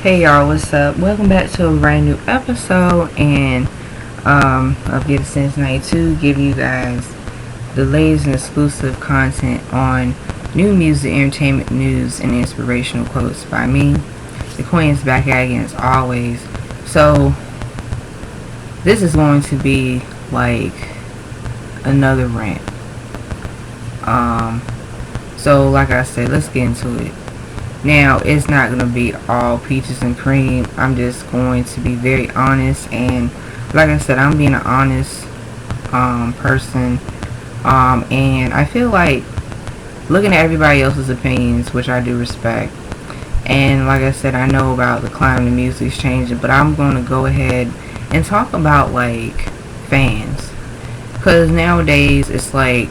Hey y'all, what's up? Welcome back to a brand new episode of Get a Sense 92, giving you guys the latest and exclusive content on new music, entertainment, news, and inspirational quotes by me. The Queen is back at again as always. So this is going to be like another rant. So like I said, let's get into it. Now, it's not going to be all peaches and cream. I'm just going to be very honest. And like I said, I'm being an honest person. And I feel like looking at everybody else's opinions, which I do respect. And like I said, I know about the climate of music's changing. But I'm going to go ahead and talk about like fans. Because nowadays, it's like,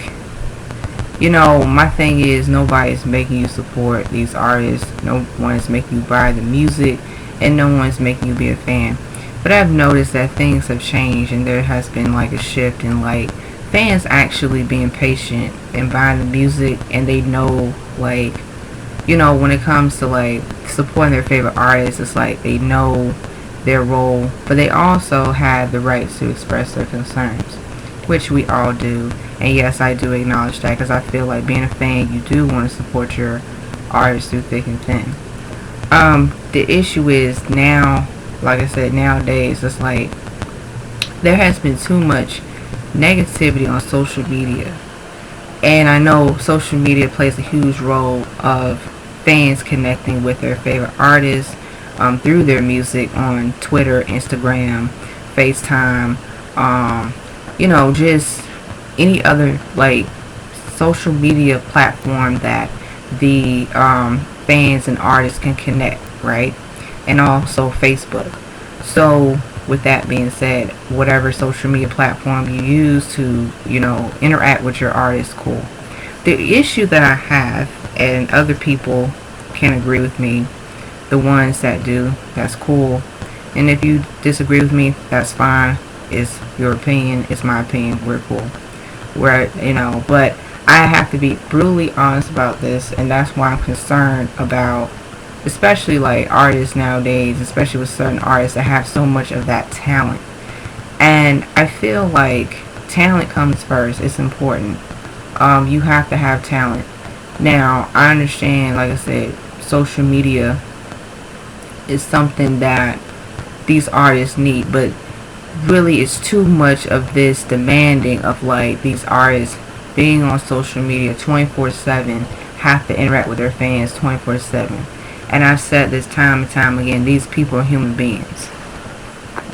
my thing is nobody's making you support these artists. No one's making you buy the music, and no one's making you be a fan. But I've noticed that things have changed, and there has been like a shift in like fans actually being patient and buying the music, and they know like, when it comes to like supporting their favorite artists, it's like they know their role, but they also have the right to express their concerns, which we all do. And yes, I do acknowledge that because I feel like being a fan, you do want to support your artist through thick and thin. The issue is now, like I said, nowadays, it's like there has been too much negativity on social media. And I know social media plays a huge role of fans connecting with their favorite artists through their music on Twitter, Instagram, FaceTime, just any other like social media platform that the fans and artists can connect, right? And also Facebook. So with that being said, whatever social media platform you use to interact with your artist, cool. The issue that I have, and other people can agree with me, the ones that do, that's cool. And if you disagree with me, that's fine. It's your opinion, it's my opinion, we're cool. But I have to be brutally honest about this, and that's why I'm concerned about, especially like artists nowadays, especially with certain artists that have so much of that talent. And I feel like talent comes first. It's important. You have to have talent. Now, I understand, like I said, social media is something that these artists need, but really it's too much of this demanding of like these artists being on social media 24/7, have to interact with their fans 24/7. And I've said this time and time again, these people are human beings,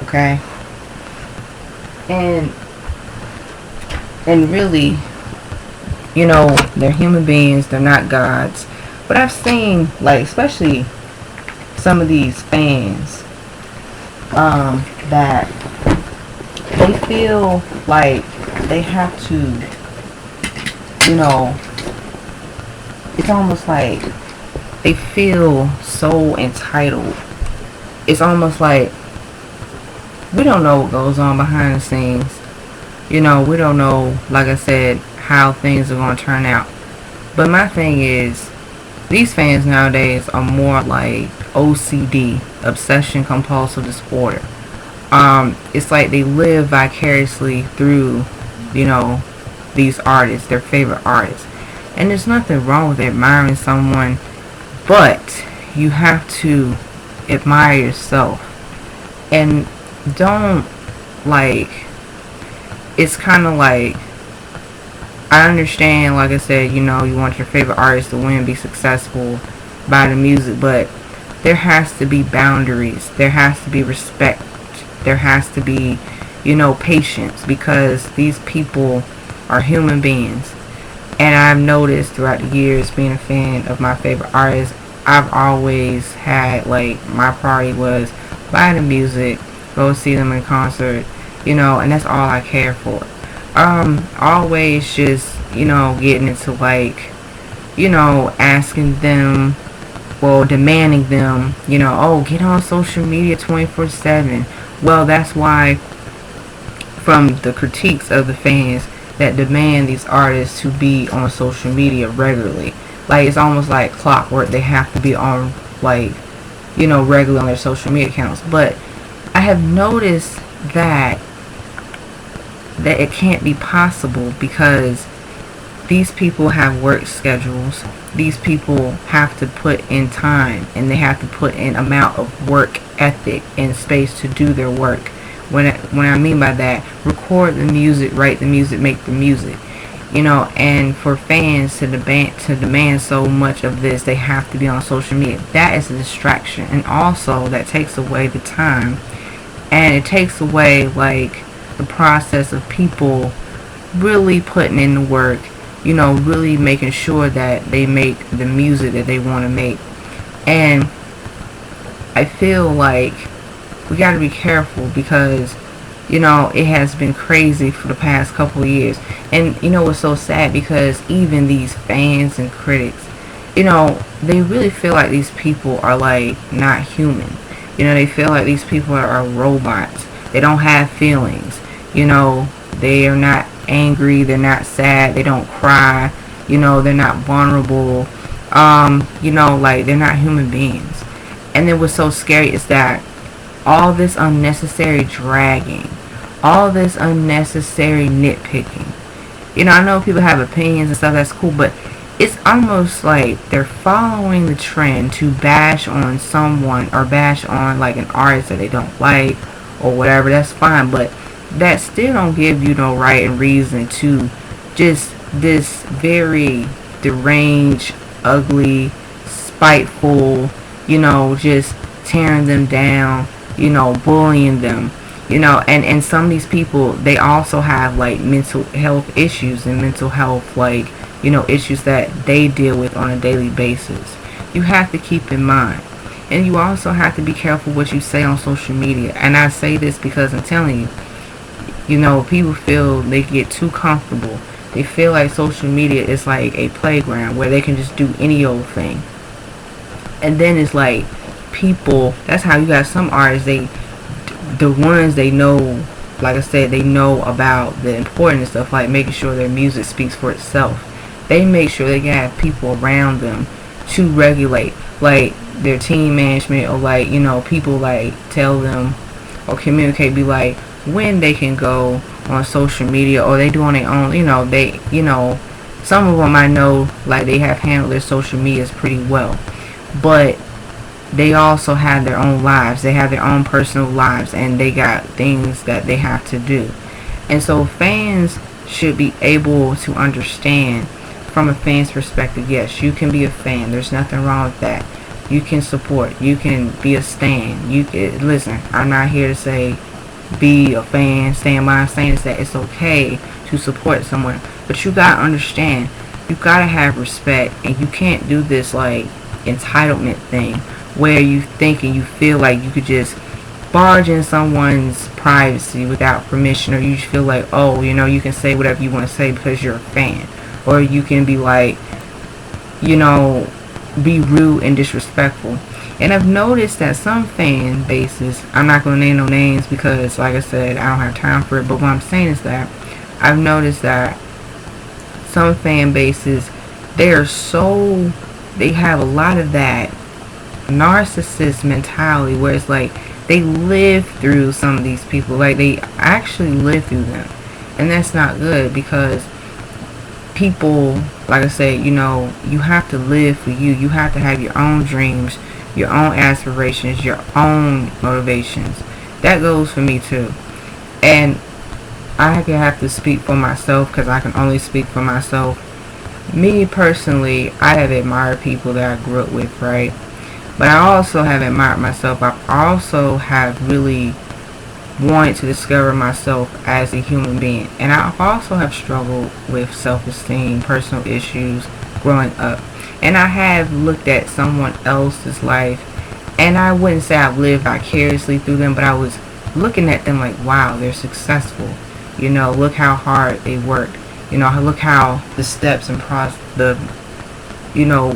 okay? And really, they're human beings, they're not gods. But I've seen, like, especially some of these fans that they feel like they have to, it's almost like they feel so entitled. It's almost like we don't know what goes on behind the scenes. We don't know, like I said, how things are going to turn out. But my thing is, these fans nowadays are more like OCD, obsession compulsive disorder. It's like they live vicariously through, these artists, their favorite artists. And there's nothing wrong with admiring someone, but you have to admire yourself. And don't, like, it's kind of like, I understand, like I said, you want your favorite artist to win, be successful, buy the music, but there has to be boundaries. There has to be respect. There has to be, patience, because these people are human beings. And I've noticed throughout the years being a fan of my favorite artists, I've always had, like, my priority was buy the music, go see them in concert, and that's all I care for. Always just, getting into like, asking them, well, demanding them, oh, get on social media 24/7. Well, that's why, from the critiques of the fans that demand these artists to be on social media regularly, like it's almost like clockwork. They have to be on like regularly on their social media accounts. But I have noticed that it can't be possible because these people have work schedules. These people have to put in time, and they have to put in amount of work ethic and space to do their work. When I mean by that, record the music, write the music, make the music. And for fans to demand so much of this, they have to be on social media. That is a distraction, and also that takes away the time, and it takes away like the process of people really putting in the work, really making sure that they make the music that they want to make. And I feel like we got to be careful because it has been crazy for the past couple of years. And it's so sad because even these fans and critics, they really feel like these people are like not human. They feel like these people are robots. They don't have feelings. They are not angry, they're not sad, they don't cry, they're not vulnerable, like they're not human beings. And then what's so scary is that all this unnecessary dragging, all this unnecessary nitpicking. I know people have opinions and stuff, that's cool, but it's almost like they're following the trend to bash on someone or bash on like an artist that they don't like or whatever. That's fine, but that still don't give you no right and reason to just this very deranged, ugly, spiteful, just tearing them down, bullying them, and some of these people, they also have like mental health issues and mental health like, issues that they deal with on a daily basis. You have to keep in mind. And you also have to be careful what you say on social media. And I say this because I'm telling you, people feel they get too comfortable. They feel like social media is like a playground where they can just do any old thing. And then it's like people, that's how you got some artists, the ones they know, like I said, they know about the important stuff, like making sure their music speaks for itself. They make sure they can have people around them to regulate, like their team management, or like, people like tell them or communicate, be like, when they can go on social media, or they do on their own. Some of them I know like they have handled their social medias pretty well, but they also have their own lives. They have their own personal lives, and they got things that they have to do. And so fans should be able to understand from a fan's perspective. Yes, you can be a fan. There's nothing wrong with that. You can support. You can be a stan. You can listen. I'm not here to say be a fan, stand by. I'm saying is that it's okay to support someone, but you gotta understand, you gotta have respect, and you can't do this like entitlement thing where you think and you feel like you could just barge in someone's privacy without permission, or you just feel like, oh, you can say whatever you want to say because you're a fan, or you can be like, be rude and disrespectful. And I've noticed that some fan bases, I'm not going to name no names because, like I said, I don't have time for it, but what I'm saying is that I've noticed that some fan bases, they have a lot of that narcissist mentality where it's like they live through some of these people, like they actually live through them. And that's not good because people, like I said, you have to live for you. You have to have your own dreams, your own aspirations, your own motivations. That goes for me too. And I have to speak for myself because I can only speak for myself. Me personally, I have admired people that I grew up with, right? But I also have admired myself. I also have really wanted to discover myself as a human being. And I also have struggled with self-esteem, personal issues growing up. And I have looked at someone else's life, and I wouldn't say I've lived vicariously through them, but I was looking at them like, wow, they're successful. Look how hard they worked. Look how the steps and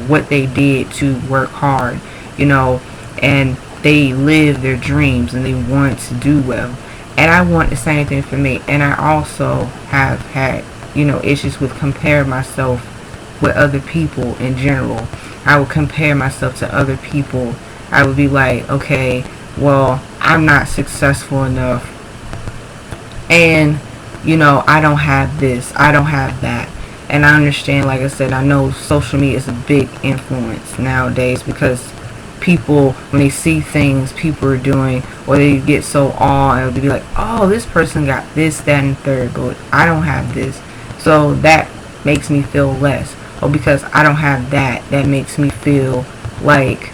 what they did to work hard. And they live their dreams and they want to do well. And I want the same thing for me. And I also have had, issues with comparing myself with other people in general. I would compare myself to other people I would be like, okay, well, I'm not successful enough, and I don't have this, I don't have that. And I understand, like I said, I know social media is a big influence nowadays, because people, when they see things people are doing, or they get so awed, and be like, oh, this person got this, that, and third, but I don't have this. So that makes me feel less. Or because I don't have that, that makes me feel like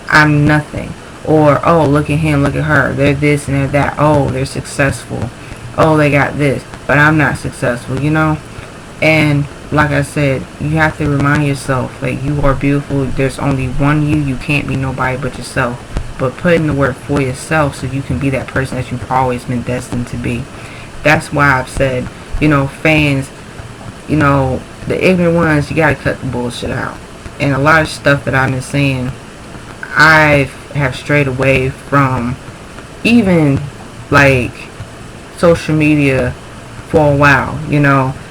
I'm nothing. Or, oh, look at him, look at her, they're this and they're that, oh, they're successful, oh, they got this, but I'm not successful. And like I said, you have to remind yourself, like, you are beautiful. There's only one you. You can't be nobody but yourself. But put in the work for yourself so you can be that person that you've always been destined to be. That's why I've said, fans, the ignorant ones, you gotta cut the bullshit out. And a lot of stuff that I've been saying, I have strayed away from, even like social media for a while.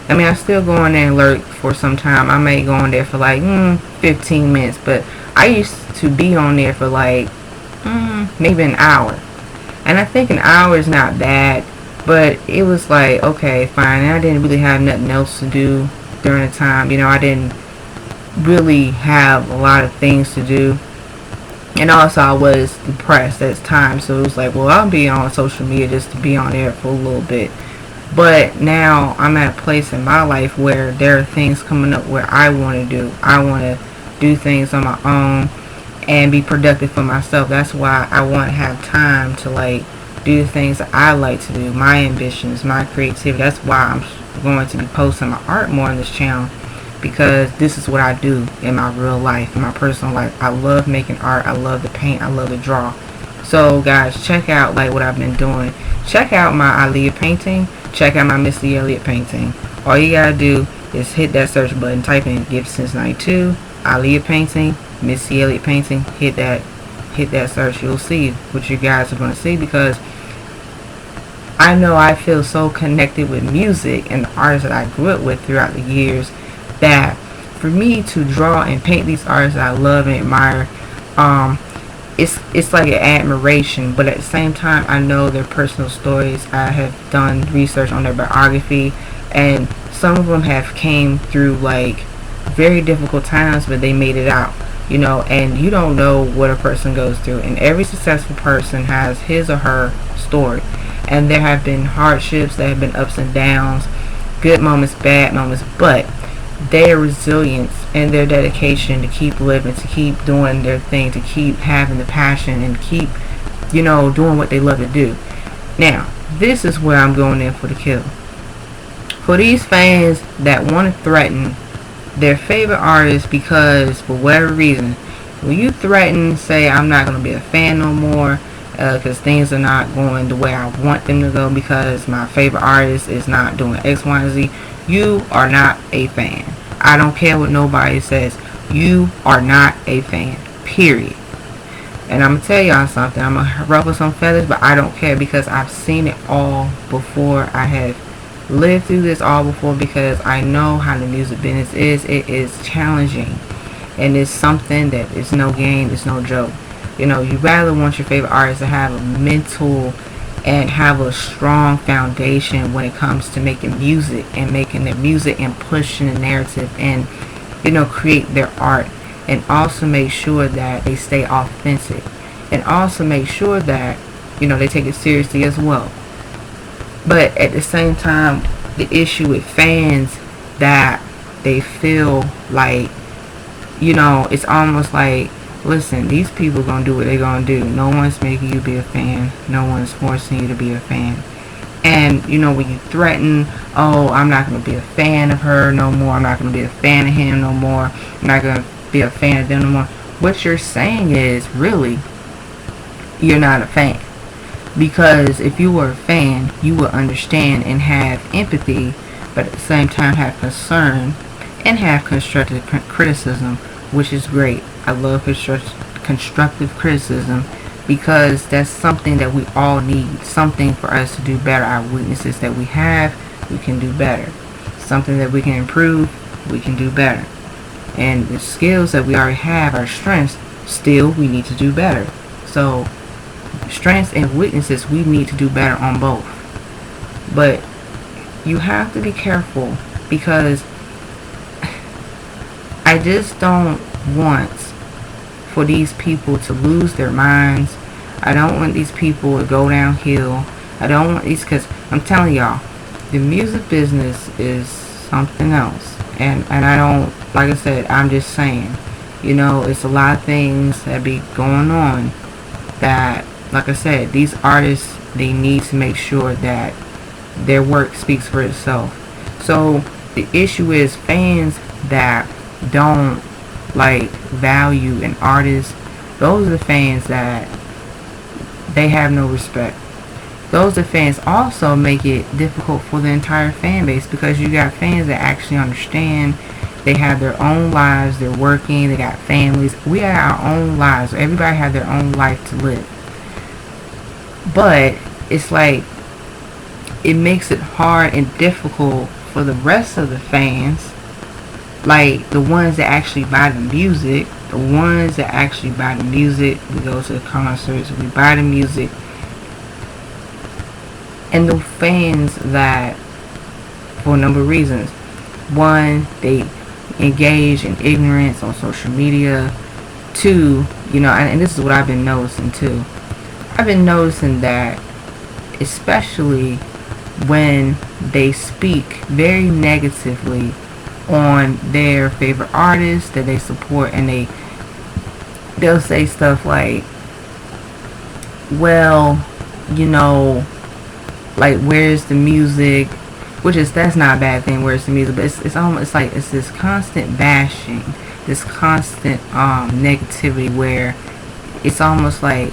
I mean, I still go in there and lurk for some time. I may go on there for like 15 minutes, but I used to be on there for like maybe an hour. And I think an hour is not bad, but it was like, okay, fine. And I didn't really have nothing else to do during the time. I didn't really have a lot of things to do. And also, I was depressed at the time, so it was like, well, I'll be on social media just to be on there for a little bit. But now I'm at a place in my life where there are things coming up where I want to do. I want to do things on my own and be productive for myself. That's why I want to have time to like do the things that I like to do, my ambitions, my creativity. That's why I'm going to be posting my art more on this channel, because this is what I do in my real life, in my personal life. I love making art. I love to paint. I love to draw. So guys, check out like what I've been doing. Check out my Aaliyah painting. Check out my Missy Elliott painting. All you gotta do is hit that search button, type in Gibson's 92, Aaliyah painting, Missy Elliott painting, hit that search. You'll see what you guys are gonna see, because I know I feel so connected with music and the artists that I grew up with throughout the years, that for me to draw and paint these artists that I love and admire, it's like an admiration, but at the same time, I know their personal stories. I have done research on their biography, and some of them have came through like very difficult times, but they made it out. And you don't know what a person goes through, and every successful person has his or her story. And there have been hardships, there have been ups and downs, good moments, bad moments, but their resilience and their dedication to keep living, to keep doing their thing, to keep having the passion, and keep, doing what they love to do. Now, this is where I'm going in for the kill. For these fans that want to threaten their favorite artists because, for whatever reason, when you threaten, say, I'm not going to be a fan no more, because things are not going the way I want them to go, because my favorite artist is not doing X, Y, and Z, you are not a fan. I don't care what nobody says. You are not a fan. Period. And I'm going to tell y'all something. I'm going to ruffle some feathers, but I don't care, because I've seen it all before. I have lived through this all before, because I know how the music business is. It is challenging. And it's something that is no game. It's no joke. You rather want your favorite artist to have a mental and have a strong foundation when it comes to making music, and making their music and pushing the narrative, and create their art, and also make sure that they stay authentic, and also make sure that they take it seriously as well. But at the same time, the issue with fans, that they feel like it's almost like, listen, these people gonna do what they gonna do. No one's making you be a fan. No one's forcing you to be a fan. And when you threaten, oh, I'm not gonna be a fan of her no more, I'm not gonna be a fan of him no more, I'm not gonna be a fan of them no more, what you're saying is, really, you're not a fan. Because if you were a fan, you would understand and have empathy, but at the same time have concern and have constructive criticism, which is great. I love constructive criticism, because that's something that we all need. Something for us to do better. Our weaknesses that we have, we can do better. Something that we can improve, we can do better. And the skills that we already have, our strengths, Still, we need to do better. So, strengths and weaknesses, we need to do better on both. But you have to be careful, because I just don't want for these people to lose their minds. I don't want these people to go downhill. I don't want these, because I'm telling y'all, the music business is something else. And I don't, like I said, I'm just saying, it's a lot of things that be going on that, like I said, these artists, they need to make sure that their work speaks for itself. So the issue is fans that don't like value an artist. Those are the fans that they have no respect. Those are fans also make it difficult for the entire fan base, because you got fans that actually understand. They have their own lives. They're working. They got families. We have our own lives. Everybody has their own life to live. But it's like, it makes it hard and difficult for the rest of the fans, like the ones that actually buy the music. The ones that actually buy the music, we go to the concerts, we buy the music. And the fans that, for a number of reasons, one, they engage in ignorance on social media. Two, and this is what I've been noticing too. I've been noticing that, especially when they speak very negatively on their favorite artists that they support, and they'll say stuff like, well, like, where's the music? That's not a bad thing, where's the music, but it's almost like it's this constant bashing, this constant negativity, where it's almost like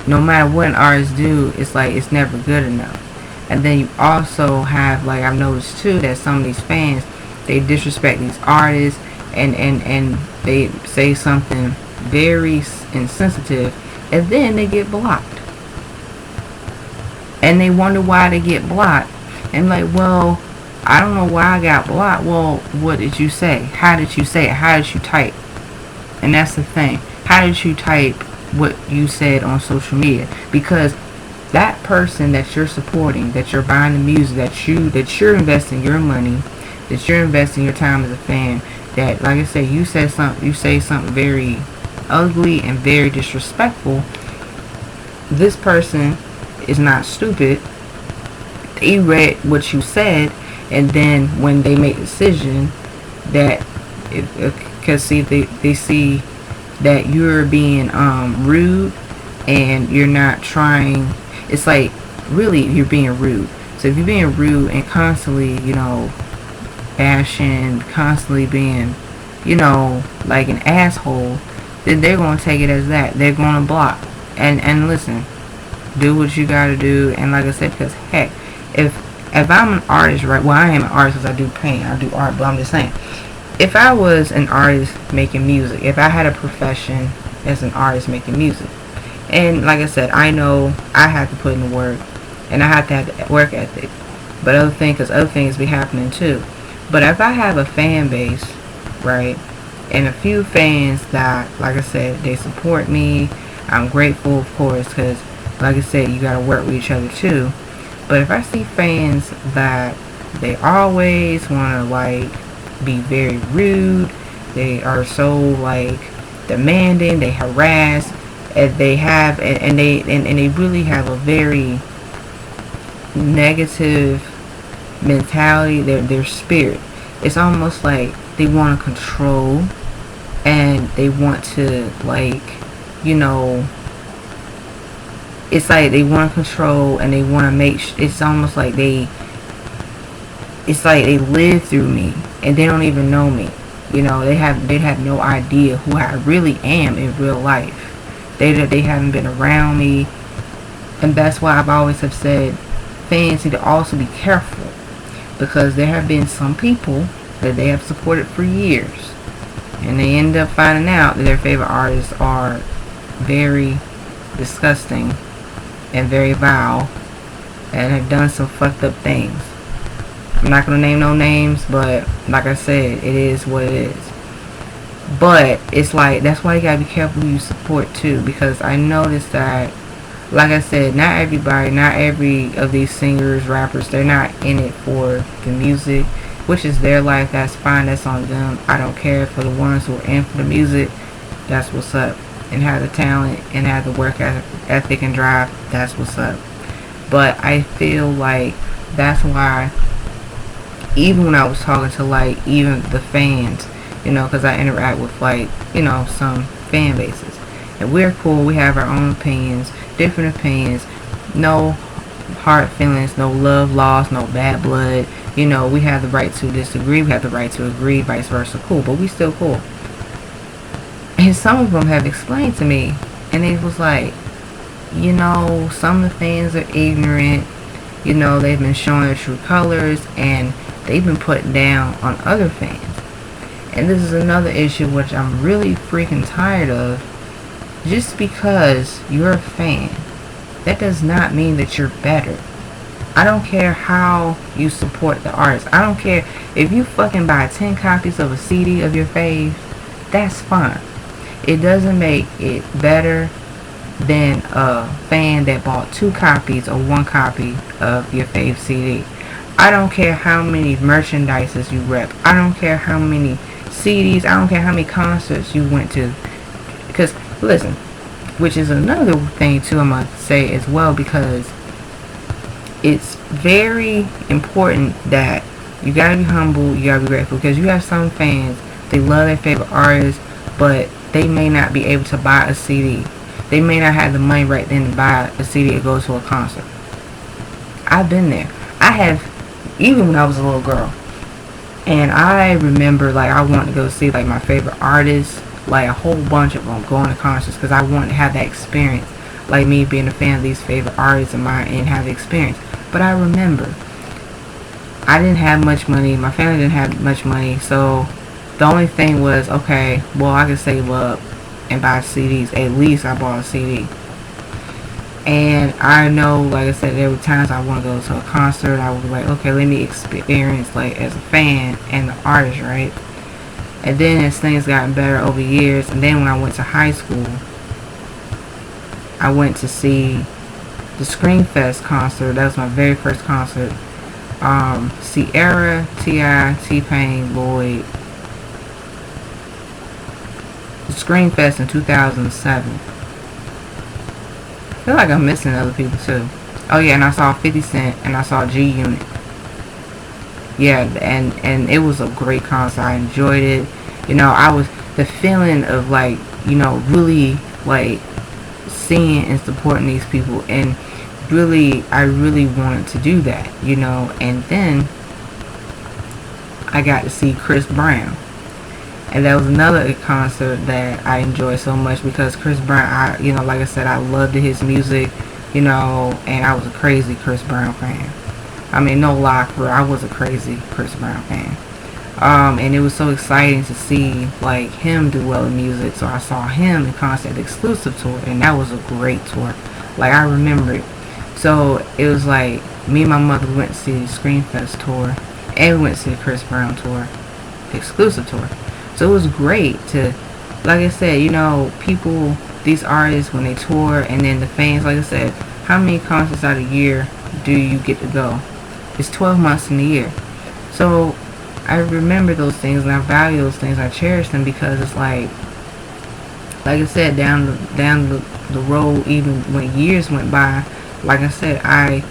no matter what an artist do, it's like it's never good enough. And then you also have, like, I've noticed too, that some of these fans, they disrespect these artists, and they say something very insensitive, and then they get blocked. And they wonder why they get blocked. And like, well, I don't know why I got blocked. Well, what did you say? How did you say it? How did you type? And that's the thing. How did you type what you said on social media? Because that person that you're supporting, that you're buying the music, that you're investing your money, that you're investing your time as a fan, that, like I said, you say something very ugly and very disrespectful. This person is not stupid. They read what you said, and then when they make a decision, that because see, they see that you're being rude, and you're not trying. It's like, really, you're being rude. So if you're being rude and constantly, bashing, constantly being, like an asshole, then they're going to take it as that. They're going to block. And listen, do what you got to do. And like I said, because heck, if I'm an artist, right? Well, I am an artist because I do paint, I do art, but I'm just saying, if I was an artist making music, if I had a profession as an artist making music, and like I said, I know I have to put in the work, and I have to have the work ethic, but other things be happening too. But if I have a fan base, right, and a few fans that, like I said, they support me, I'm grateful, of course, because like I said, you gotta work with each other too. But if I see fans that they always want to, like, be very rude, they are so, like, demanding, they harass, and they really have a very negative mentality, their spirit. It's almost like they want to control, and they want to, like, it's like they want to control, and they want to make it's almost like they live through me, and they don't even know me. They have no idea who I really am in real life. They haven't been around me, and that's why I've always have said fans need to also be careful, because there have been some people that they have supported for years, and they end up finding out that their favorite artists are very disgusting and very vile, and have done some fucked up things. I'm not gonna name no names, but like I said, it is what it is. But it's like, that's why you gotta be careful who you support too, because I noticed that, like I said, not everybody, not every of these singers, rappers, they're not in it for the music, which is their life. That's fine. That's on them. I don't care. For the ones who are in for the music, that's what's up. And have the talent and have the work ethic and drive, that's what's up. But I feel like that's why, even when I was talking to like even the fans, because I interact with like some fan bases, and we're cool. We have our own opinions, different opinions, no hard feelings, no love lost, no bad blood. We have the right to disagree, we have the right to agree, vice versa. Cool, but we still cool. And some of them have explained to me, and it was like, some of the fans are ignorant. They've been showing their true colors, and they've been putting down on other fans. And this is another issue which I'm really freaking tired of. Just because you're a fan, that does not mean that you're better. I don't care how you support the artist. I don't care if you fucking buy 10 copies of a CD of your fave. That's fine. It doesn't make it better than a fan that bought 2 copies or 1 copy of your fave CD. I don't care how many merchandises you rep. I don't care how many CDs. I don't care how many concerts you went to. Because, listen, which is another thing too I'm going to say as well, because it's very important that you got to be humble, you got to be grateful, because you have some fans, they love their favorite artists, but they may not be able to buy a CD. They may not have the money right then to buy a CD or go to a concert. I've been there. I have, even when I was a little girl. And I remember, like, I wanted to go see, like, my favorite artists, like, a whole bunch of them, going to concerts, because I wanted to have that experience. Like, me being a fan of these favorite artists of mine and have the experience. But I remember, I didn't have much money. My family didn't have much money. So, the only thing was, okay, well, I could save up and buy CDs. At least I bought a CD. And I know, like I said, there were times I want to go to a concert. I was like, okay, let me experience, like, as a fan and the artist, right? And then as things gotten better over years, and then when I went to high school, I went to see the Screamfest concert. That was my very first concert. Sierra, T.I., T-Pain, Lloyd. The Screamfest in 2007. I feel like I'm missing other people too. Oh yeah, and I saw 50 Cent and I saw G Unit. Yeah, and it was a great concert. I enjoyed it. I was, the feeling of like, really like seeing and supporting these people, and I really wanted to do that, and then I got to see Chris Brown. And that was another concert that I enjoyed so much, because Chris Brown, like I said, I loved his music, and I was a crazy Chris Brown fan. I mean, no lie, I was a crazy Chris Brown fan. And it was so exciting to see, like, him do well in music. So I saw him in concert exclusive tour, and that was a great tour. Like, I remember it. So it was like, me and my mother went to see the Screamfest tour, and we went to see the Chris Brown tour, the exclusive tour. So it was great to, like I said, people, these artists, when they tour, and then the fans, like I said, how many concerts out of the year do you get to go? It's 12 months in the year. So I remember those things, and I value those things. I cherish them, because it's like I said, down the road, even when years went by, like I said, I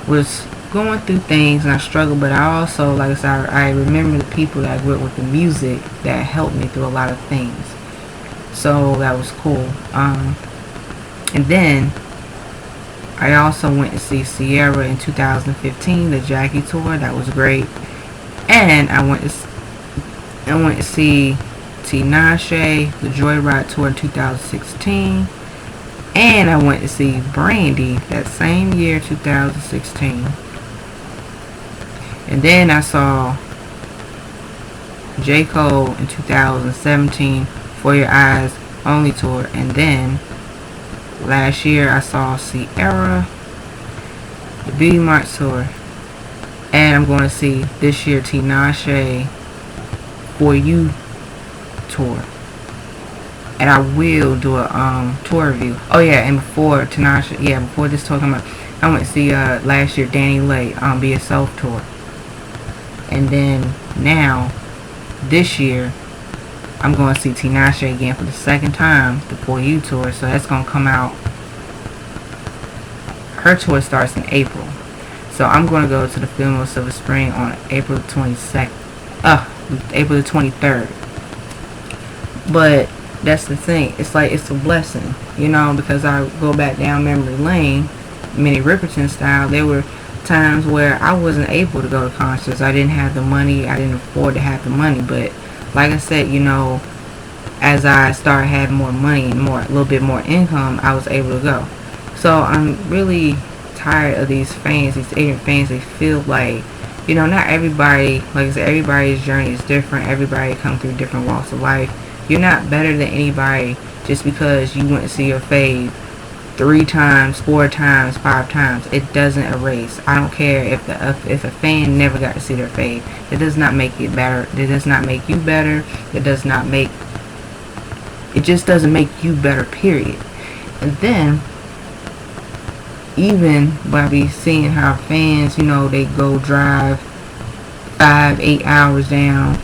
was going through things and I struggled, but I also, like I said, I remember the people that I grew up with, the music that helped me through a lot of things. So that was cool. And then I also went to see Sierra in 2015, the Jackie tour. That was great. And I went to see Tinashe, the Joyride tour in 2016. And I went to see Brandy that same year, 2016. And then I saw J. Cole in 2017, For Your Eyes Only tour. And then last year I saw Sierra, the B-Mart tour. And I'm going to see this year Tinashe For You tour, and I will do a tour review. Oh yeah, and before Tinashe, yeah, before this tour come out, I went to see last year Danny Lay Be Yourself tour, and then now this year I'm going to see Tinashe again for the second time, the For You tour. So that's going to come out. Her tour starts in April, so I'm going to go to the Fillmore Silver Spring on April 22nd. April the 23rd. But that's the thing. It's like it's a blessing, because I go back down memory lane, Minnie Riperton style. There were times where I wasn't able to go to concerts. I didn't have the money. I didn't afford to have the money. But like I said, as I started having more money and a little bit more income, I was able to go. So I'm really tired of these fans, these ignorant fans. They feel like, not everybody, like I said, everybody's journey is different. Everybody comes through different walks of life. You're not better than anybody just because you went to see your fave 3 times, 4 times, 5 times. It doesn't erase. I don't care if a fan never got to see their fave. It does not make it better. It does not make you better. It just doesn't make you better, period. And then, even by be seeing how fans, they go drive 5-8 hours down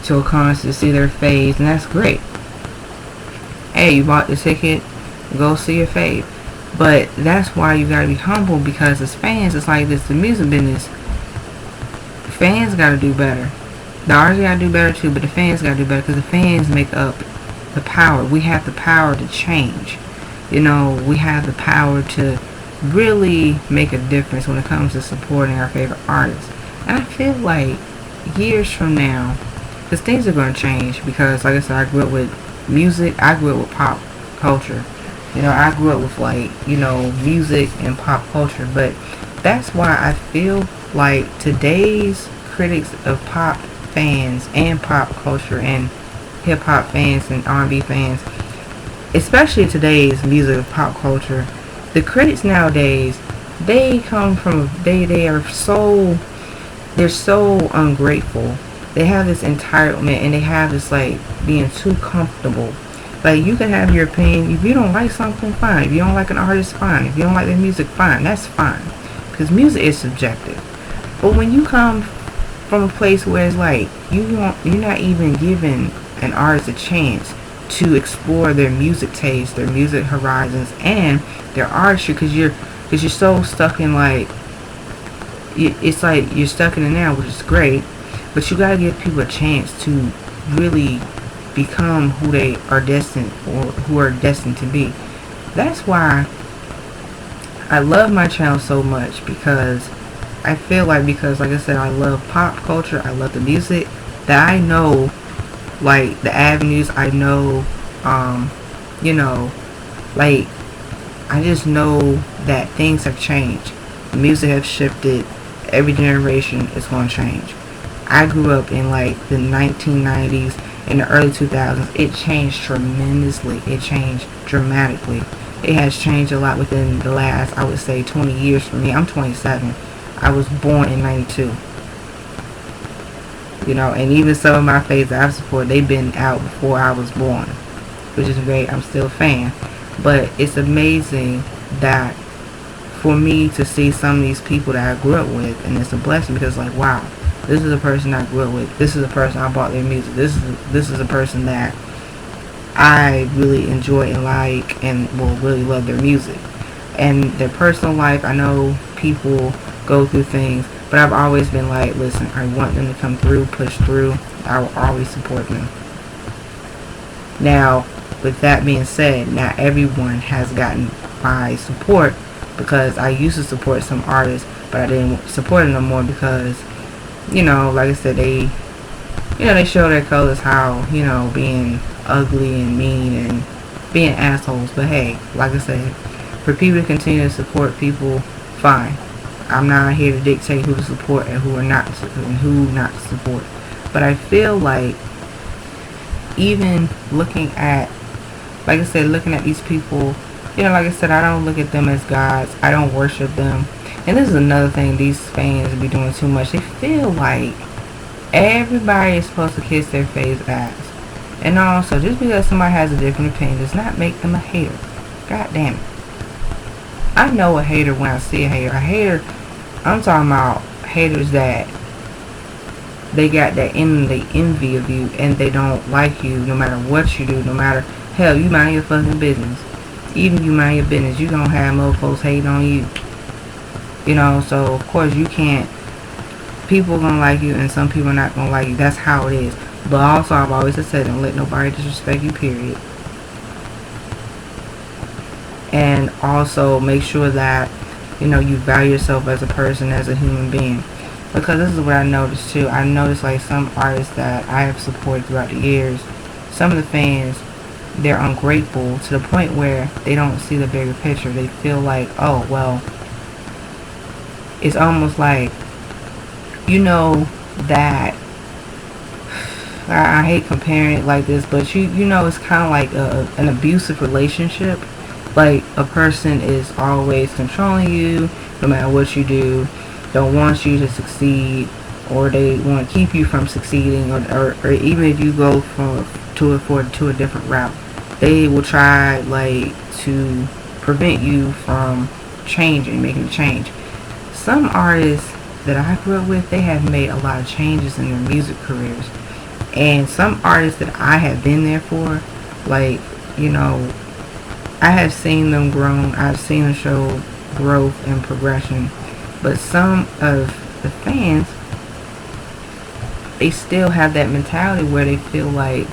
to a concert to see their faves, and that's great. Hey, you bought the ticket, go see your fave. But that's why you gotta be humble, because as fans, it's like this, the music business, fans gotta do better. The artists gotta do better too, but the fans gotta do better, because the fans make up the power. We have the power to change. We have the power to really make a difference when it comes to supporting our favorite artists. And I feel like years from now, because things are going to change, because like I said, I grew up with music. I grew up with pop culture. I grew up with music and pop culture. But that's why I feel like today's critics of pop fans and pop culture and hip hop fans and R&B fans, especially today's music of pop culture, the critics nowadays, they come from they're so ungrateful. They have this entitlement, and they have this being too comfortable. Like, you can have your opinion. If you don't like something, fine. If you don't like an artist, fine. If you don't like their music, fine. That's fine, because music is subjective. But when you come from a place where it's like you're not even giving an artist a chance to explore their music taste, their music horizons, and their artistry, because you're so stuck in it's like you're stuck in it now, which is great. But you gotta give people a chance to really become who they are destined, or who are destined to be. That's why I love my channel so much, because I feel like I said, I love pop culture. I love the music that I know, like the avenues I know, I just know that things have changed. The music has shifted. Every generation is going to change. I grew up in the 1990s and the early 2000s. It changed tremendously. It changed dramatically. It has changed a lot within the last, I would say, 20 years for me. I'm 27. I was born in 92. And even some of my faves that I've supported, they've been out before I was born, which is great. I'm still a fan. But it's amazing that for me to see some of these people that I grew up with, and it's a blessing, because wow, this is a person I grew up with. This is a person I bought their music. This is a person that I really enjoy and like, and will really love their music. And their personal life, I know people go through things, but I've always been listen, I want them to come through, push through. I will always support them. Now, with that being said, not everyone has gotten my support, because I used to support some artists, but I didn't support them no more, because like I said, they show their colors, how being ugly and mean and being assholes. But hey, like I said, for people to continue to support people, fine. I'm not here to dictate who to support and who not to support. But I feel like, even looking at, like I said, looking at these people, like I said, I don't look at them as gods. I don't worship them. And this is another thing these fans be doing too much. They feel like Everybody is supposed to kiss their face ass. And also, just because somebody has a different opinion does not make them a hater. God damn it. I know a hater when I see a hater. A hater, I'm talking about haters that they got that envy of you and they don't like you no matter what you do, no matter, hell, you mind your fucking business. Even you mind your business, you gonna have mofos hate on you. You know, so of course you can't, people gonna like you and some people are not gonna like you. That's how it is. But also, I've always said, don't let nobody disrespect you, period. And also make sure that, you know, you value yourself as a person, as a human being. Because this is what I noticed too. I noticed like some artists that I have supported throughout the years, some of the fans, they're ungrateful to the point where they don't see the bigger picture. They feel like, oh, well, it's almost like, you know, that, I hate comparing it like this, but you know, it's kind of like an abusive relationship. Like a person is always controlling you no matter what you do, don't want you to succeed, or they want to keep you from succeeding, or even if you go to a different route, they will try like to prevent you from making a change. Some artists that I grew up with, they have made a lot of changes in their music careers. And some artists that I have been there for, like, you know, I have seen them grow. I've seen them show growth and progression. But some of the fans, they still have that mentality where they feel like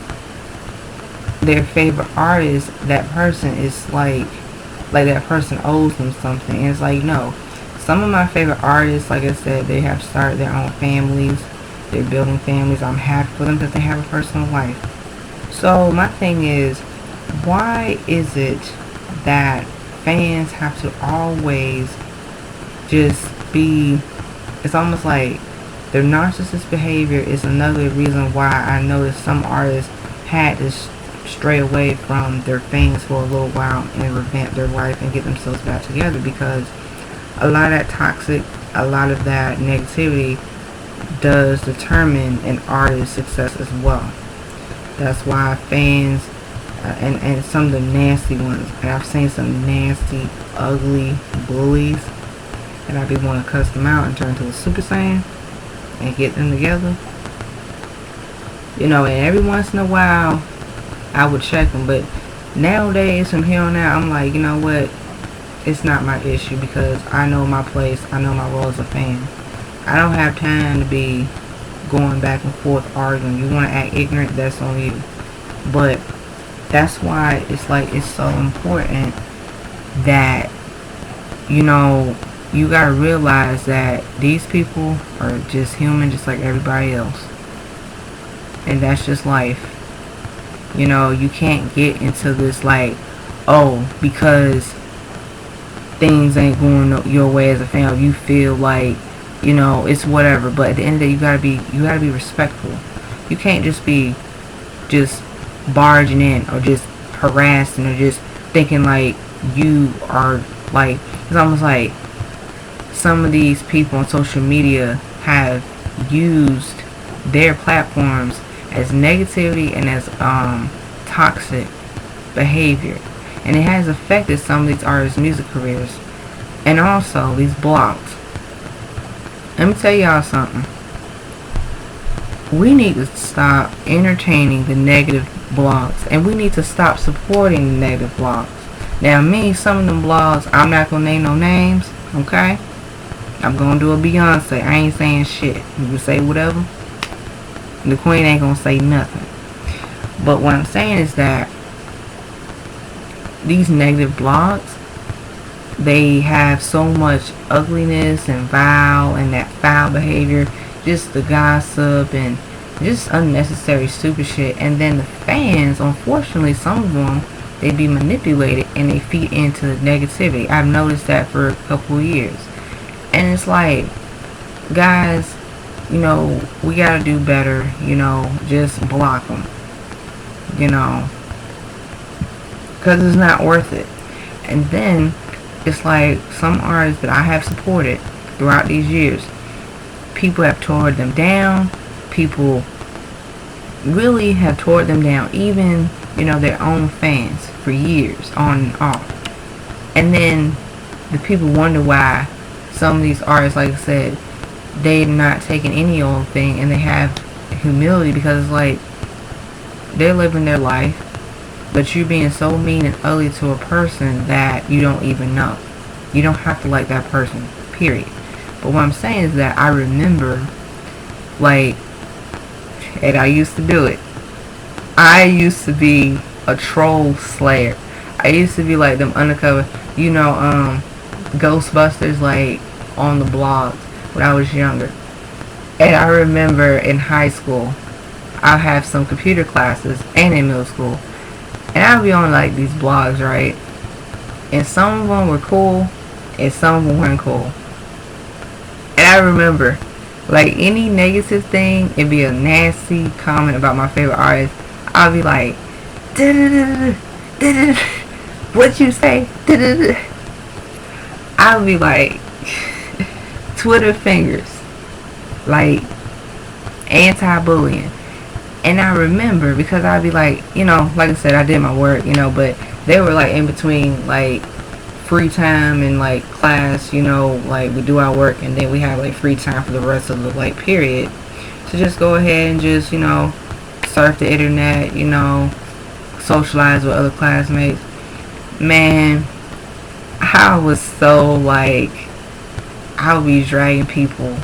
their favorite artist, that person is like that person owes them something. And it's like, no. Some of my favorite artists, like I said, they have started their own families. They're building families. I'm happy for them because they have a personal life. So my thing is, why is it that fans have to always just be, it's almost like their narcissist behavior is another reason why I noticed some artists had to stray away from their fans for a little while and revamp their life and get themselves back together, because a lot of that toxic, a lot of that negativity does determine an artist's success as well. That's why fans, and some of the nasty ones, and I've seen some nasty, ugly bullies, and I be want to cuss them out and turn to a Super Saiyan and get them together. You know, and every once in a while I would check them, but nowadays from here on out, I'm like, you know what? It's not my issue, because I know my place. I know my role as a fan. I don't have time to be going back and forth arguing. You want to act ignorant, that's on you. But that's why it's like, it's so important that, you know, you gotta realize that these people are just human, just like everybody else. And that's just life. You know, you can't get into this like, oh, because things ain't going your way as a fan, you feel like, you know, it's whatever. But at the end of the day, you gotta be respectful. You can't just be barging in or just harassing or just thinking like you are like, it's almost like some of these people on social media have used their platforms as negativity and as toxic behavior, and it has affected some of these artists' music careers, and also these blogs. Let me tell y'all something. We need to stop entertaining the negative blogs, and we need to stop supporting the negative blogs. Now, some of them blogs, I'm not gonna name no names, okay? I'm gonna do a Beyonce. I ain't saying shit. You can say whatever. The queen ain't gonna say nothing. But what I'm saying is that these negative blogs, they have so much ugliness and vile and that foul behavior, just the gossip and just unnecessary stupid shit. And then the fans, unfortunately, some of them, they be manipulated and they feed into the negativity. I've noticed that for a couple of years. And it's like, guys, you know, we gotta do better. You know, just block them. You know, because it's not worth it. And then it's like some artists that I have supported throughout these years, people have torn them down, people really have tore them down, even, their own fans for years on and off. And then the people wonder why some of these artists, like I said, they're not taking any old thing, and they have humility, because it's like they're living their life, but you're being so mean and ugly to a person that you don't even know. You don't have to like that person, period. But what I'm saying is that I remember, like, and I used to do it. I used to be a troll slayer. I used to be like them undercover, Ghostbusters, like, on the blogs when I was younger. And I remember in high school, I'll have some computer classes, and in middle school, and I'll be on like these blogs, right? And some of them were cool, and some of them weren't cool. And I remember, like, any negative thing, it'd be a nasty comment about my favorite artist. I'll be like, what you say? I'll be like, Twitter fingers, like, anti-bullying. And I remember, because I'd be like, like I said, I did my work, but they were like in between, like, free time and like class, like we do our work, and then we have like free time for the rest of the like period to just go ahead and just, surf the internet, socialize with other classmates. Man, I was so like, I would be dragging people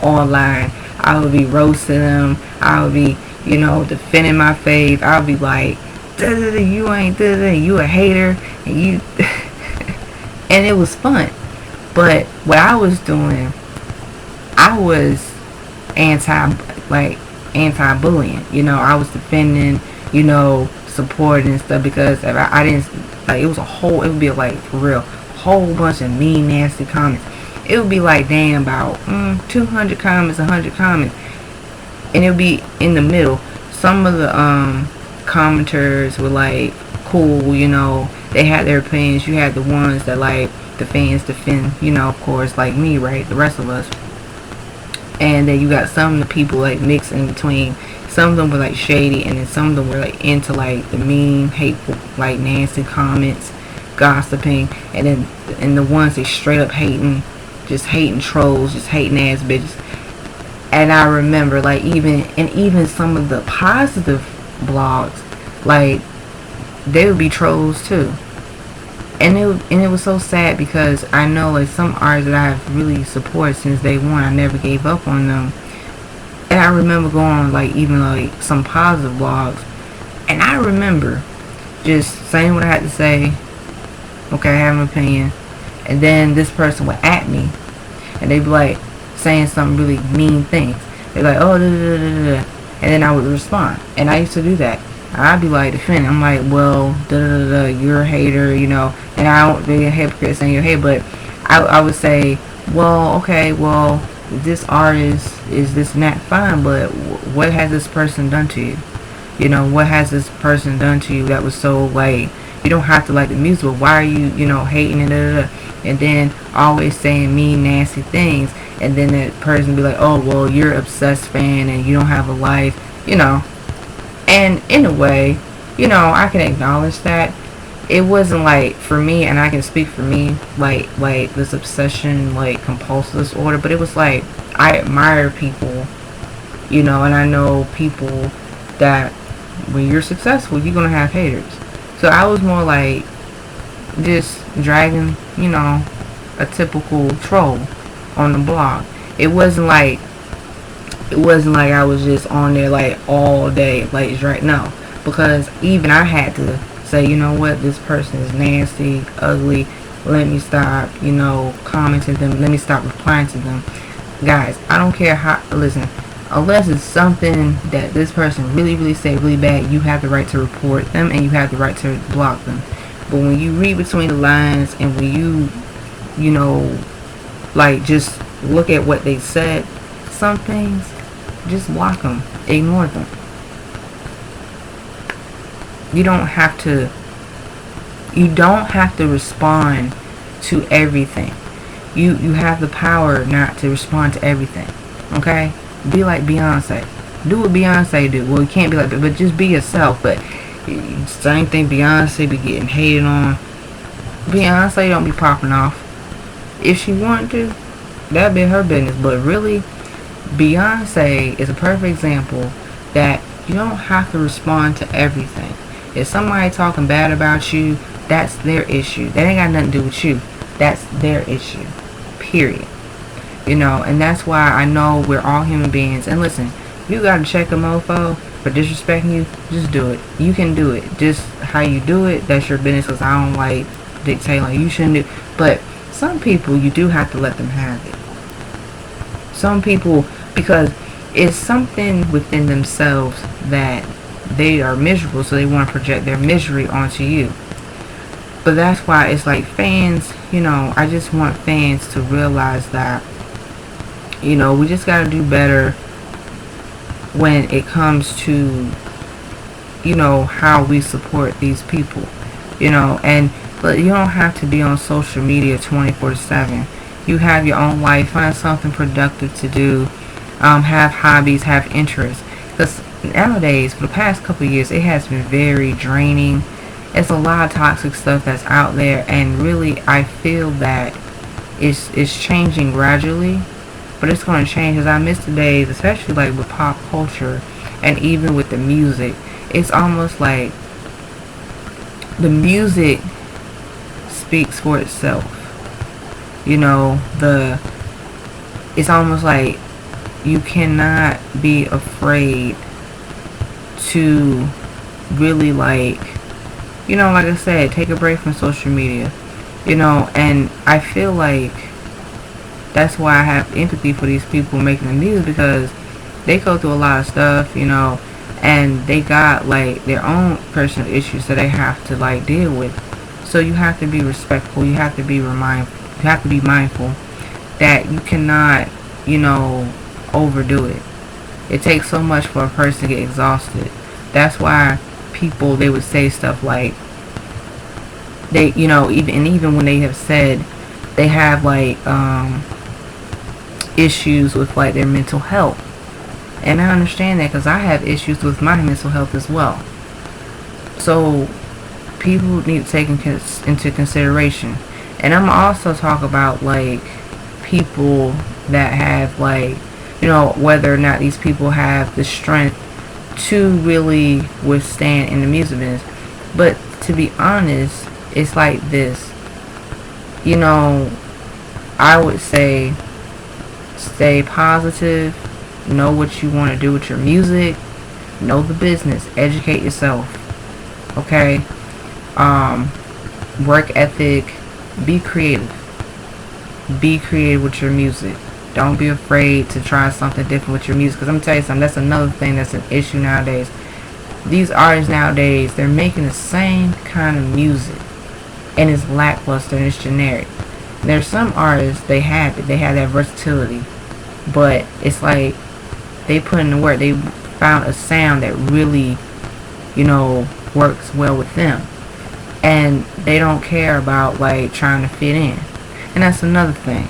online. I would be roasting them. I would be, defending my faith. I would be like, you ain't you a hater, and you and it was fun. But what I was doing, I was anti-bullying. I was defending, supporting and stuff, because if I didn't, like, it would be like, for real, whole bunch of mean, nasty comments. It would be like, damn, about 200 comments, 100 comments, and it would be in the middle. Some of the commenters were like cool, they had their opinions. You had the ones that like the fans defend, of course, like me, right, the rest of us. And then you got some of the people like mixed in between. Some of them were like shady, and then some of them were like into like the mean, hateful, like nasty comments, gossiping, and the ones that straight up hating, just hating trolls, just hating ass bitches. And I remember, like, even some of the positive blogs, like, they would be trolls too. And it was so sad, because I know, like, some artists that I have really supported since day one, I never gave up on them. And I remember going on, like, even like some positive blogs, and I remember just saying what I had to say. Okay, I have an opinion. And then this person would at me, and they'd be like saying some really mean things. They're like, oh, da, da, da, da, da. And then I would respond. And I used to do that. I'd be like defending. I'm like, well, da, da, da, da, you're a hater, and I don't be a hypocrite saying you're a hater, but I would say, well, okay, well, this artist is this and that, fine, but what has this person done to you? What has this person done to you that was so, like, you don't have to like the music, but why are you, hating and da, da, da. And then always saying mean, nasty things, and then that person be like, oh, well, you're an obsessed fan and you don't have a life, And in a way, I can acknowledge that. It wasn't like, for me, and I can speak for me, like this obsession, like compulsive disorder, but it was like, I admire people, and I know people that when you're successful, you're gonna have haters. So I was more like just dragging, a typical troll on the blog. It wasn't like I was just on there like all day, like, right now, because even I had to say, you know what, this person is nasty, ugly. Let me stop, commenting them. Let me stop replying to them. Guys, I don't care how. Listen, unless it's something that this person really, really say really bad, you have the right to report them, and you have the right to block them. But when you read between the lines, and when you like, just look at what they said, some things, just block them, ignore them. You don't have to respond to everything. You have the power not to respond to everything. Okay? Be like Beyonce. Do what Beyonce do. Well, you can't be like that, but just be yourself. But same thing, Beyonce be getting hated on. Beyonce don't be popping off. If she wanted to, that'd be her business. But really, Beyonce is a perfect example that you don't have to respond to everything. If somebody talking bad about you, that's their issue. That ain't got nothing to do with you. That's their issue. Period. And that's why I know we're all human beings. And listen, you gotta check a mofo for disrespecting you, just do it. You can do it. Just how you do it, that's your business. Because I don't like dictating like you shouldn't do. But some people, you do have to let them have it. Some people, because it's something within themselves that they are miserable, so they want to project their misery onto you. But that's why it's like fans, I just want fans to realize that, we just got to do better when it comes to, how we support these people, but you don't have to be on social media 24/7. You have your own life. Find something productive to do. Have hobbies, have interests. Because nowadays, for the past couple of years, it has been very draining. It's a lot of toxic stuff that's out there, and really, I feel that it's changing gradually, but it's going to change. As I miss the days, especially like with pop culture, and even with the music. It's almost like the music speaks for itself. It's almost like you cannot be afraid to really like I said, take a break from social media, and I feel like that's why I have empathy for these people making the music, because they go through a lot of stuff, and they got like their own personal issues that they have to like deal with. So you have to be respectful. You have to be mindful that you cannot, overdo it. It takes so much for a person to get exhausted. That's why people, they would say stuff like they, even when they have said they have like issues with like their mental health. And I understand that because I have issues with my mental health as well. So people need to take into consideration. And I'm gonna also talk about like people that have like, whether or not these people have the strength to really withstand in the music business. But to be honest, it's like this. I would say stay positive, know what you want to do with your music, know the business, educate yourself. Okay? Work ethic, be creative. Be creative with your music. Don't be afraid to try something different with your music. Because I'm going to tell you something, that's another thing that's an issue nowadays. These artists nowadays, they're making the same kind of music. And it's lackluster and it's generic. There's some artists, they have it. They have that versatility. But it's like, they put in the work. They found a sound that really, works well with them. And they don't care about, like, trying to fit in. And that's another thing.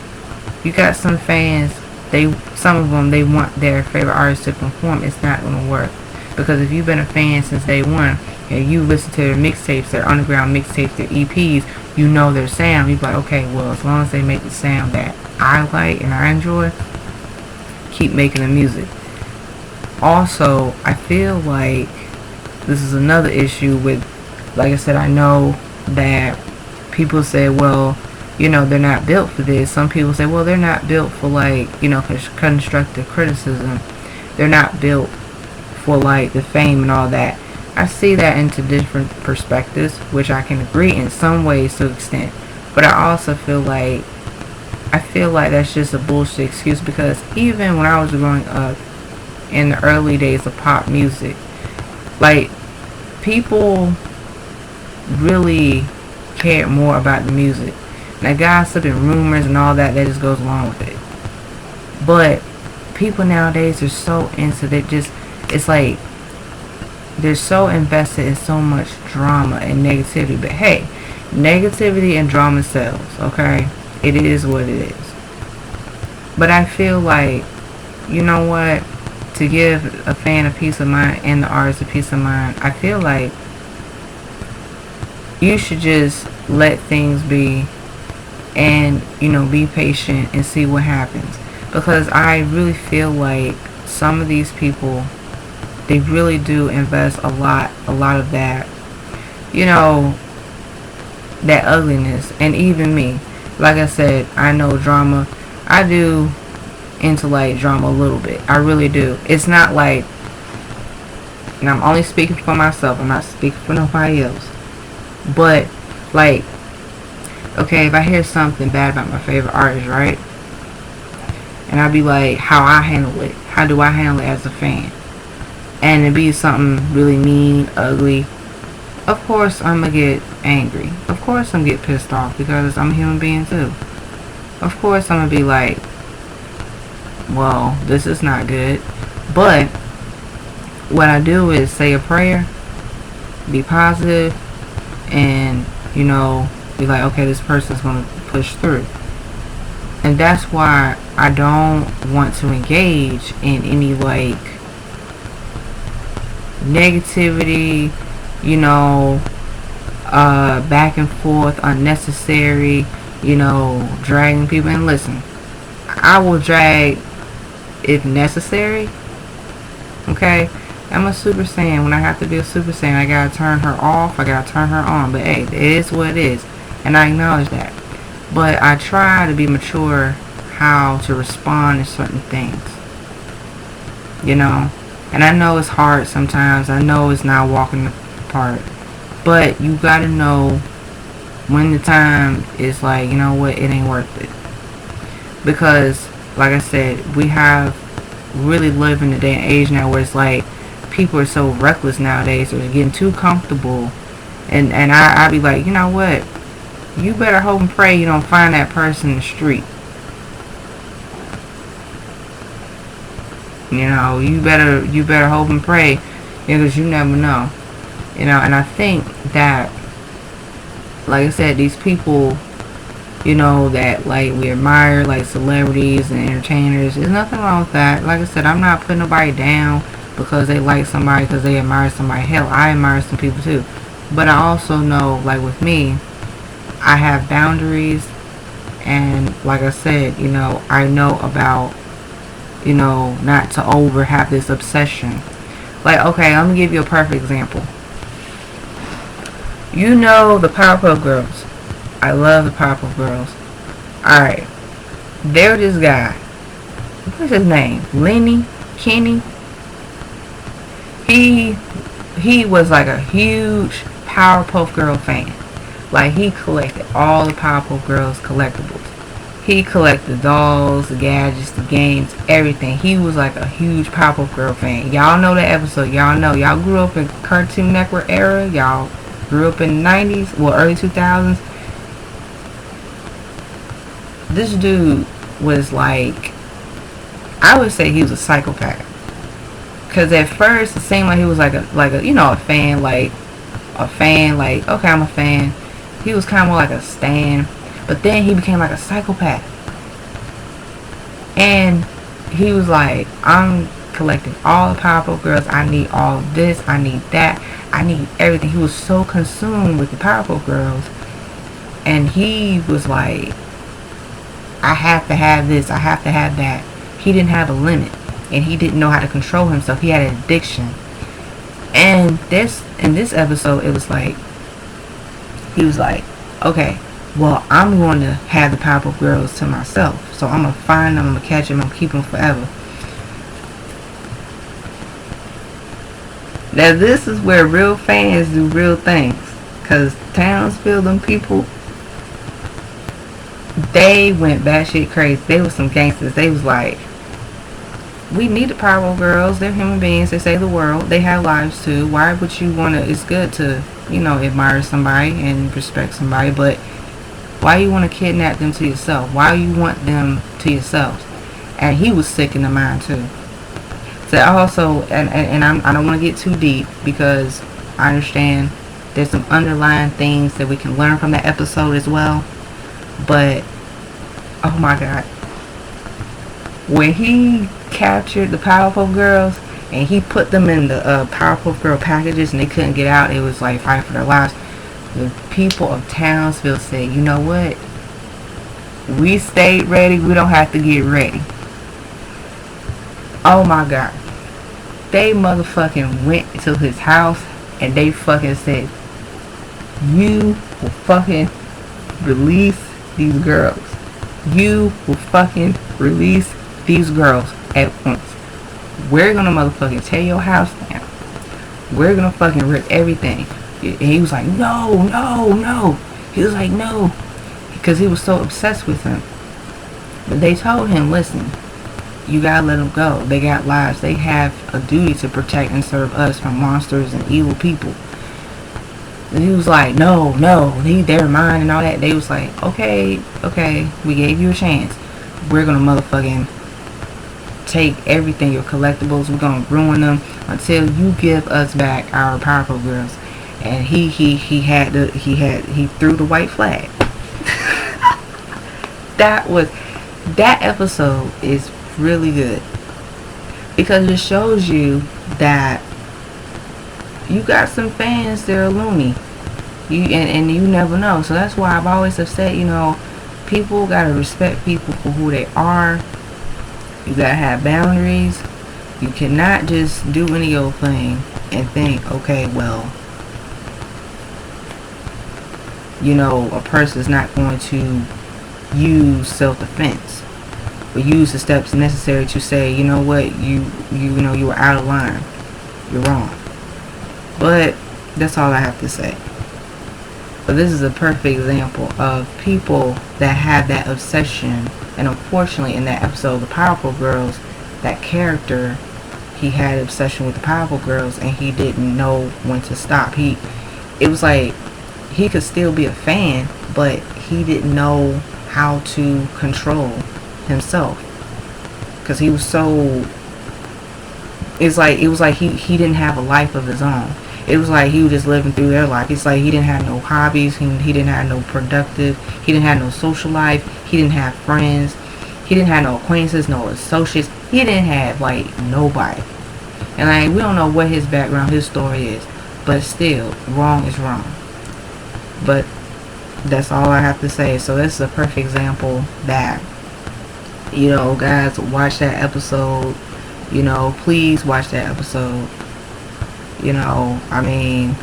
You got some fans, some of them, they want their favorite artist to perform. It's not going to work. Because if you've been a fan since day one, and you listen to their mixtapes, their underground mixtapes, their EPs, you know their sound. You're like, okay, well, as long as they make the sound that I like and I enjoy, keep making the music. Also, I feel like this is another issue with, like I said, I know that people say, well, they're not built for this. Some people say, well, they're not built for like, constructive criticism. They're not built for like the fame and all that. I see that into different perspectives, which I can agree in some ways to an extent. But I also feel like that's just a bullshit excuse, because even when I was growing up in the early days of pop music, like, people really cared more about the music. Now, gossip and rumors and all that just goes along with it. But people nowadays are so into it's like they're so invested in so much drama and negativity. But hey, negativity and drama sells, okay? It is what it is. But I feel like, you know what? to give a fan a peace of mind and the artist a peace of mind, I feel like you should just let things be and, be patient and see what happens. Because I really feel like some of these people, they really do invest a lot of that, that ugliness. And even me, like I said, I know drama. I do into like drama a little bit. I really do. It's not like, and I'm only speaking for myself, I'm not speaking for nobody else, but like, okay, if I hear something bad about my favorite artist, right, and I'd be like, how I handle it, how do I handle it as a fan, and it be something really mean, ugly, of course I'm gonna get angry, of course I'm gonna get pissed off, because I'm a human being too. Of course I'm gonna be like, well, this is not good. But what I do is say a prayer, be positive, and be like, okay, this person's gonna push through. And that's why I don't want to engage in any like negativity, back and forth, unnecessary, dragging people. And listen, I will drag if necessary. Okay, I'm a Super Saiyan. When I have to be a Super Saiyan, I gotta turn her off, I gotta turn her on. But hey, it is what it is, and I acknowledge that. But I try to be mature how to respond to certain things, and I know it's hard sometimes. I know it's not walking apart, but you gotta know when the time is like, what, it ain't worth it. Because like I said, we have really live in a day and age now where it's like people are so reckless nowadays, or getting too comfortable, and I be like, what, you better hope and pray you don't find that person in the street. You better hope and pray, because you never know. And I think that, like I said, these people, that like we admire, like celebrities and entertainers, there's nothing wrong with that. Like I said, I'm not putting nobody down because they like somebody, because they admire somebody. Hell, I admire some people too. But I also know, like with me, I have boundaries, and like I said, I know about, not to over have this obsession. Like, okay, I'm gonna give you a perfect example. The Powerpuff Girls. I love the Powerpuff Girls. Alright. There's this guy. What's his name? Kenny? He was like a huge Powerpuff Girl fan. Like, he collected all the Powerpuff Girls collectibles. He collected dolls, the gadgets, the games, everything. He was like a huge Powerpuff Girl fan. Y'all know that episode. Y'all know. Y'all grew up in Cartoon Network era. Y'all grew up in the 90s, well, early 2000s. This dude was like, I would say he was a psychopath. Because at first it seemed like he was like a a fan, like okay, I'm a fan. He was kind of more like a stan, but then he became like a psychopath. And he was like, I'm collecting all the Powerpuff Girls. I need all of this. I need that. I need everything. He was so consumed with the Powerpuff Girls, and he was like, I have to have this. I have to have that. He didn't have a limit, and he didn't know how to control himself. He had an addiction. And in this episode, it was like, he was like, okay, well, I'm going to have the Powerpuff Girls to myself. So I'm going to find them, I'm going to catch them, I'm going to keep them forever. Now, this is where real fans do real things. Because Townsville, them people, they went batshit crazy. They was some gangsters. They was like, we need the Powerpuff Girls. They're human beings. They save the world. They have lives too. Why would you want to? It's good to, admire somebody and respect somebody, but why you want to kidnap them to yourself? Why you want them to yourself? And he was sick in the mind too. So also, and I don't want to get too deep, because I understand there's some underlying things that we can learn from that episode as well. But oh my God, when he captured the Powerpuff Girls and he put them in the Powerpuff Girl packages and they couldn't get out, it was like fighting for their lives. The people of Townsville said, you know what? We stayed ready. We don't have to get ready. Oh my God. They motherfucking went to his house and they fucking said, you will fucking release these girls. You will fucking release these girls at once. We're gonna motherfucking tear your house down. We're gonna fucking rip everything. And he was like, no, no, no. He was like, no. Because he was so obsessed with him. But they told him, listen, you gotta let them go. They got lives. They have a duty to protect and serve us from monsters and evil people. And he was like, no, no, they're mine and all that. They was like, okay, we gave you a chance. We're gonna motherfucking take everything, your collectibles. We're gonna ruin them until you give us back our Powerpuff Girls. And he threw the white flag. That episode is really good because it shows you that you got some fans that are loony. And you never know. So that's why I've always have said, you know, people gotta respect people for who they are. You gotta have boundaries. You cannot just do any old thing and think, okay, well, you know, a person's not going to use self-defense or use the steps necessary to say, you know what, you know, you were out of line. You're wrong. But that's all I have to say. But this is a perfect example of people that have that obsession. And unfortunately, in that episode of the Powerful Girls, that character, he had obsession with the Powerful Girls and he didn't know when to stop. It was like he could still be a fan, but he didn't know how to control himself because he was so, it was like he didn't have a life of his own. It was like he was just living through their life. It's like he didn't have no hobbies. He didn't have no productive. He didn't have no social life. He didn't have friends. He didn't have no acquaintances, no associates. He didn't have like nobody. And like we don't know what his background, his story is, but still, wrong is wrong. But that's all I have to say. So this is a perfect example that, you know, guys, watch that episode. You know, please watch that episode. You know, I mean,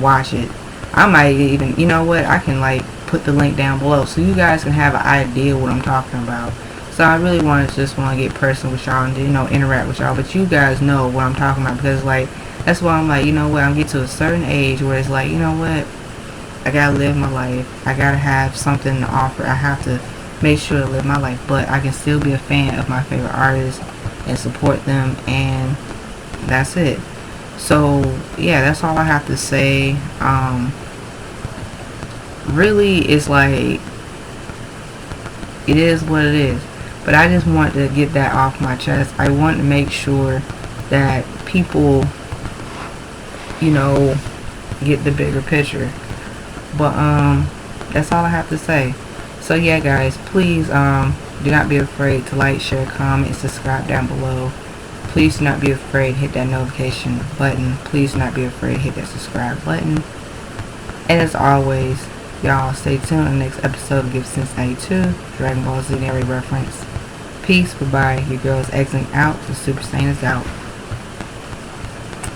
watch it. I might even, you know what, I can like put the link down below so you guys can have an idea what I'm talking about. So I really want to get personal with y'all and, you know, interact with y'all, but you guys know what I'm talking about because like that's why I'm like, you know what, I'm getting to a certain age where it's like, you know what, I gotta live my life. I gotta have something to offer. I have to make sure to live my life, but I can still be a fan of my favorite artists and support them, and that's it. So yeah, that's all I have to say. Really, it's like it is what it is, but I just want to get that off my chest. I want to make sure that people, you know, get the bigger picture. But that's all I have to say. So yeah, guys, please do not be afraid to like, share, comment, and subscribe down below. Please do not be afraid to hit that notification button. Please do not be afraid to hit that subscribe button. And as always, y'all stay tuned on the next episode of Give Sense 92, Dragon Ball Z narrative reference. Peace, goodbye. Your girl is exiting out. The Super Saiyan is out.